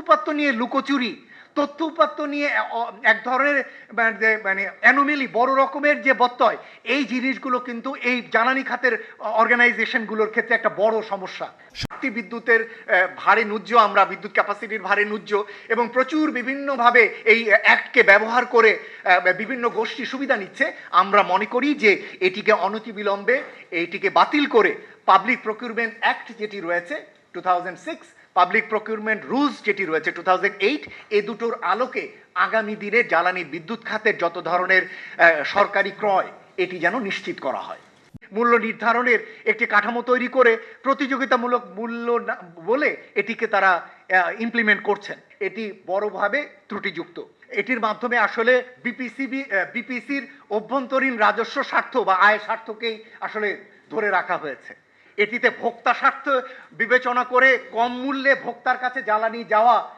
উপাত্ত নিয়ে লুকোচুরি, তথ্য উপাত্ত নিয়ে এক ধরনের মানে অ্যানোমেলি, বড় রকমের যে বত্যয়, এই জিনিসগুলো কিন্তু এই জ্বালানি খাতের অর্গানাইজেশনগুলোর ক্ষেত্রে একটা বড় সমস্যা। শক্তি বিদ্যুতের ভারে ন্যূজ্য, আমরা বিদ্যুৎ ক্যাপাসিটির ভারে ন্যূজ্য, এবং প্রচুর বিভিন্নভাবে এই অ্যাক্টকে ব্যবহার করে বিভিন্ন গোষ্ঠী সুবিধা নিচ্ছে। আমরা মনে করি যে এটিকে অনতিবিলম্বে এইটিকে বাতিল করে পাবলিক প্রকিউরমেন্ট অ্যাক্ট যেটি রয়েছে 2006, পাবলিক প্রকিউরমেন্ট রুলস যেটি রয়েছে 2008, এই দুটোর আলোকে আগামী দিনে জ্বালানি বিদ্যুৎ খাতের যত ধরনের সরকারি ক্রয় এটি যেন নিশ্চিত করা হয়। মূল্য নির্ধারণের একটি কাঠামো তৈরি করে প্রতিযোগিতামূলক মূল্য বলে এটিকে তারা ইমপ্লিমেন্ট করছেন, এটি বড়ভাবে ত্রুটিযুক্ত। এটির মাধ্যমে আসলে বিপিসির অভ্যন্তরীণ রাজস্ব স্বার্থ বা আয় স্বার্থকেই আসলে ধরে রাখা হয়েছে। এটিতে ভোক্তা স্বার্থ বিবেচনা করে কম মূল্যে ভোক্তার কাছে জ্বালানি যাওয়া